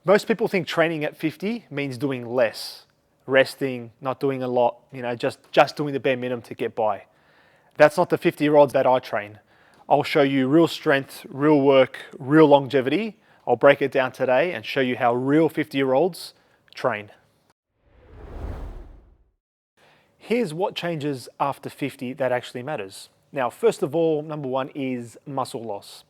Most people think training at 50 means doing less, resting, not doing a lot, just doing the bare minimum to get by. That's not the 50-year-olds that I train. I'll show you real strength, real work, real longevity. I'll break it down today and show you how real 50-year-olds train. Here's what changes after 50 that actually matters. Now, first of all, number one is muscle loss.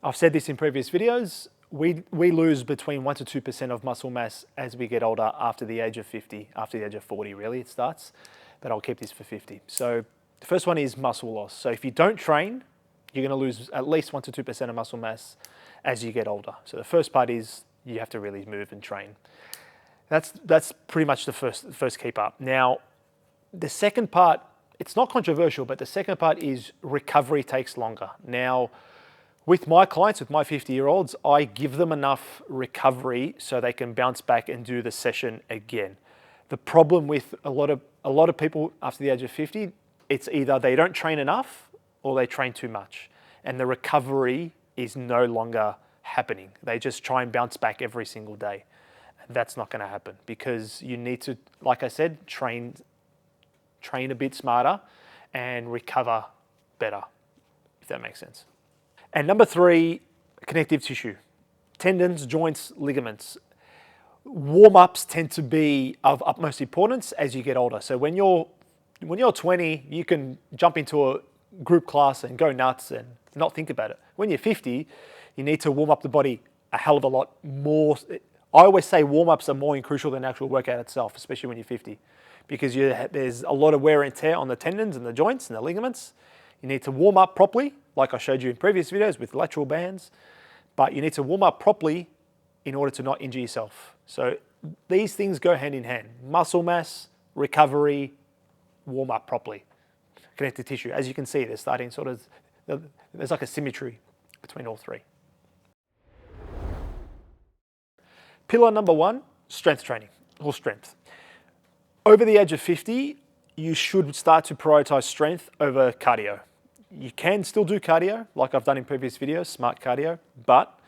I've said this in previous videos. We lose between 1 to 2% of muscle mass as we get older after the age of 50, after the age of 40 really it starts, but I'll keep this for 50. So the first one is muscle loss. So if you don't train, you're gonna lose at least 1 to 2% of muscle mass as you get older. So the first part is you have to really move and train. That's pretty much the first key part. Now, the second part, it's not controversial, but the second part is recovery takes longer. Now, with my clients, with my 50-year-olds, I give them enough recovery so they can bounce back and do the session again. The problem with a lot of people after the age of 50, it's either they don't train enough or they train too much, and the recovery is no longer happening. They just try and bounce back every single day. That's not going to happen because you need to, like I said, train a bit smarter and recover better, if that makes sense. And number three, connective tissue, tendons, joints, ligaments. Warm-ups tend to be of utmost importance as you get older. So when you're 20, you can jump into a group class and go nuts and not think about it. When you're 50, you need to warm up the body a hell of a lot more. I always say warm-ups are more crucial than the actual workout itself, especially when you're 50, because there's a lot of wear and tear on the tendons and the joints and the ligaments. You need to warm up properly, like I showed you in previous videos with lateral bands, but you need to warm up properly in order to not injure yourself. So these things go hand in hand. Muscle mass, recovery, warm up properly. Connective tissue, as you can see, they're starting there's like a symmetry between all three. Pillar number one, strength training or strength. Over the age of 50, you should start to prioritize strength over cardio. You can still do cardio, like I've done in previous videos, smart cardio, but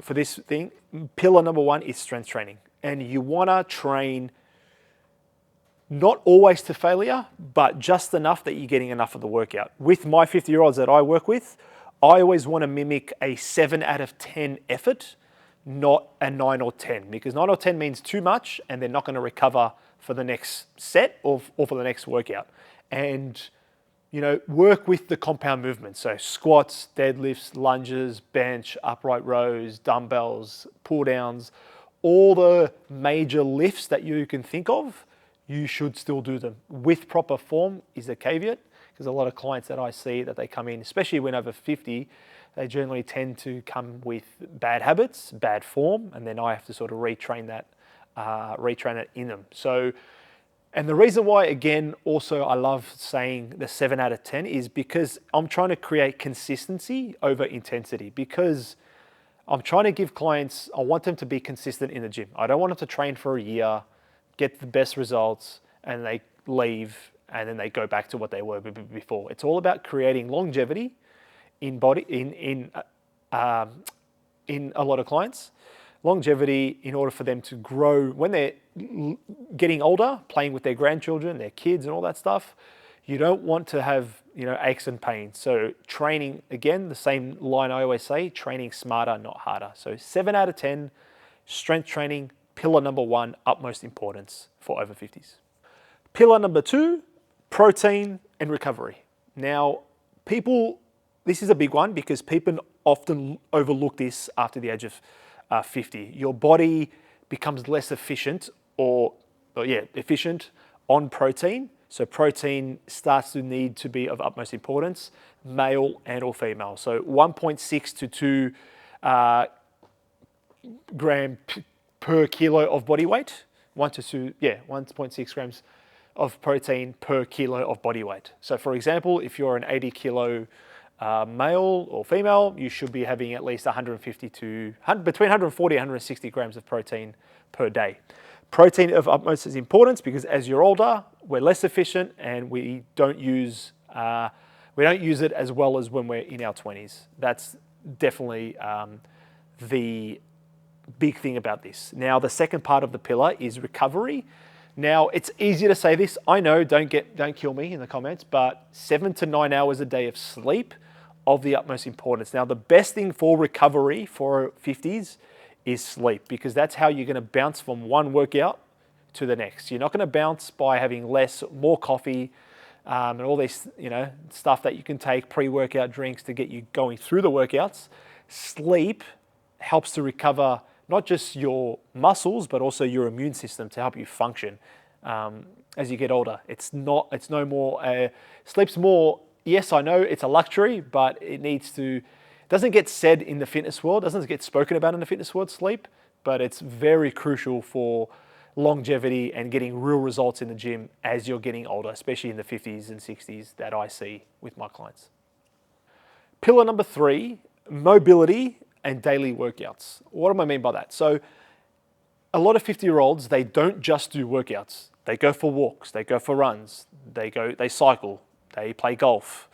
for this thing, pillar number one is strength training. And you wanna train not always to failure, but just enough that you're getting enough of the workout. With my 50-year-olds that I work with, I always wanna mimic a 7 out of 10 effort, not a 9 or 10, because 9 or 10 means too much and they're not gonna recover for the next set or for the next workout. And work with the compound movements. So squats, deadlifts, lunges, bench, upright rows, dumbbells, pull downs, all the major lifts that you can think of, you should still do them. With proper form is the caveat, because a lot of clients that I see that they come in, especially when over 50, they generally tend to come with bad habits, bad form, and then I have to sort of retrain it in them. So, and the reason why, again, also I love saying the 7 out of 10 is because I'm trying to create consistency over intensity, because I'm trying to give clients, I want them to be consistent in the gym. I don't want them to train for a year, get the best results, and they leave, and then they go back to what they were before. It's all about creating longevity in a lot of clients. Longevity in order for them to grow when they're getting older, playing with their grandchildren, their kids and all that stuff. You don't want to have aches and pains. So training, again, the same line I always say, training smarter, not harder. So 7 out of 10, strength training, pillar number one, utmost importance for over 50s. Pillar number two, protein and recovery. Now, this is a big one because people often overlook this after the age of 50. Your body becomes less efficient efficient on protein. So protein starts to need to be of utmost importance, male and or female. So 1.6 to 2 gram per kilo of body weight. 1.6 grams of protein per kilo of body weight. So for example, if you're an 80 kilo male or female, you should be having at least between 140 and 160 grams of protein per day. Protein of utmost importance because as you're older, we're less efficient and we don't use it as well as when we're in our 20s. That's definitely big thing about this. Now, the second part of the pillar is recovery. Now, it's easy to say this. I know, don't kill me in the comments, but 7 to 9 hours a day of sleep of the utmost importance. Now, the best thing for recovery for 50s is sleep, because that's how you're going to bounce from one workout to the next. You're not going to bounce by having more coffee, and all this, stuff that you can take, pre-workout drinks to get you going through the workouts. Sleep helps to recover not just your muscles, but also your immune system to help you function as you get older. It's no more, sleep's more, yes, I know it's a luxury, but it doesn't get said in the fitness world, doesn't get spoken about in the fitness world, sleep, but it's very crucial for longevity and getting real results in the gym as you're getting older, especially in the 50s and 60s that I see with my clients. Pillar number 3, mobility and daily workouts. What do I mean by that? So a lot of 50-year-olds, they don't just do workouts. They go for walks, they go for runs, they cycle, they play golf,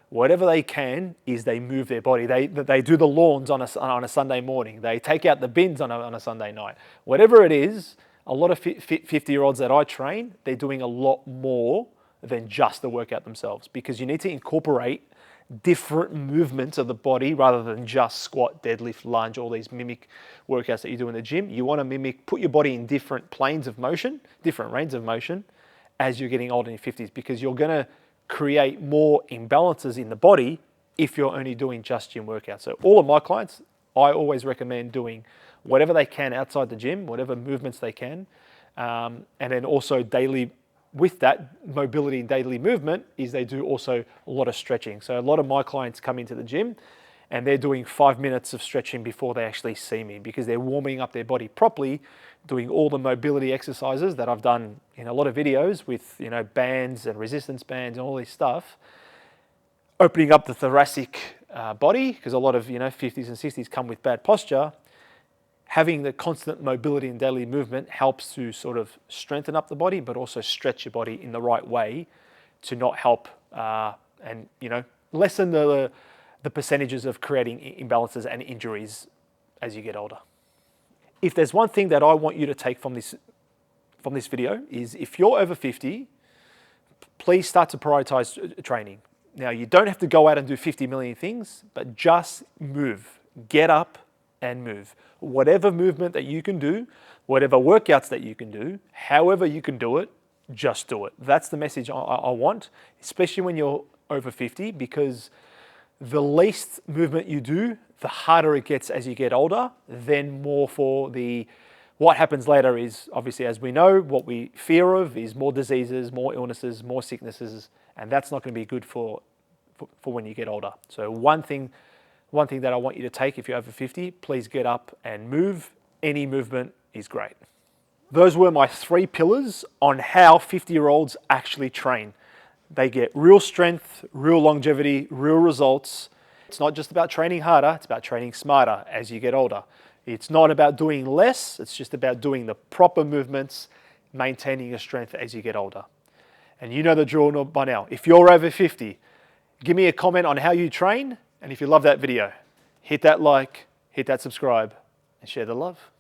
whatever they can is they move their body. They do the lawns on a Sunday morning. They take out the bins on a Sunday night. Whatever it is, a lot of 50-year-olds that I train, they're doing a lot more than just the workout themselves, because you need to incorporate different movements of the body rather than just squat, deadlift, lunge, all these mimic workouts that you do in the gym. You want to put your body in different planes of motion, different ranges of motion as you're getting older in your 50s, because you're going to create more imbalances in the body if you're only doing just gym workouts. So all of my clients, I always recommend doing whatever they can outside the gym, whatever movements they can. And then also daily, with that mobility and daily movement, is they do also a lot of stretching. So a lot of my clients come into the gym and they're doing 5 minutes of stretching before they actually see me, because they're warming up their body properly, doing all the mobility exercises that I've done in a lot of videos with, bands and resistance bands and all this stuff, opening up the thoracic body, because a lot of, 50s and 60s come with bad posture. Having the constant mobility and daily movement helps to sort of strengthen up the body, but also stretch your body in the right way to not help and lessen the percentages of creating imbalances and injuries as you get older. If there's one thing that I want you to take from this video is, if you're over 50, please start to prioritize training. Now, you don't have to go out and do 50 million things, but just move. Get up and move. Whatever movement that you can do, whatever workouts that you can do, however you can do it, just do it. That's the message I want, especially when you're over 50, because the least movement you do, the harder it gets as you get older. Then more for what happens later is, obviously, as we know, what we fear of is more diseases, more illnesses, more sicknesses, and that's not going to be good for when you get older. So one thing that I want you to take, if you're over 50, please get up and move. Any movement is great. Those were my 3 pillars on how 50-year-olds actually train. They get real strength, real longevity, real results. It's not just about training harder, it's about training smarter as you get older. It's not about doing less, it's just about doing the proper movements, maintaining your strength as you get older. And you know the drill by now. If you're over 50, give me a comment on how you train, and if you love that video, hit that like, hit that subscribe, and share the love.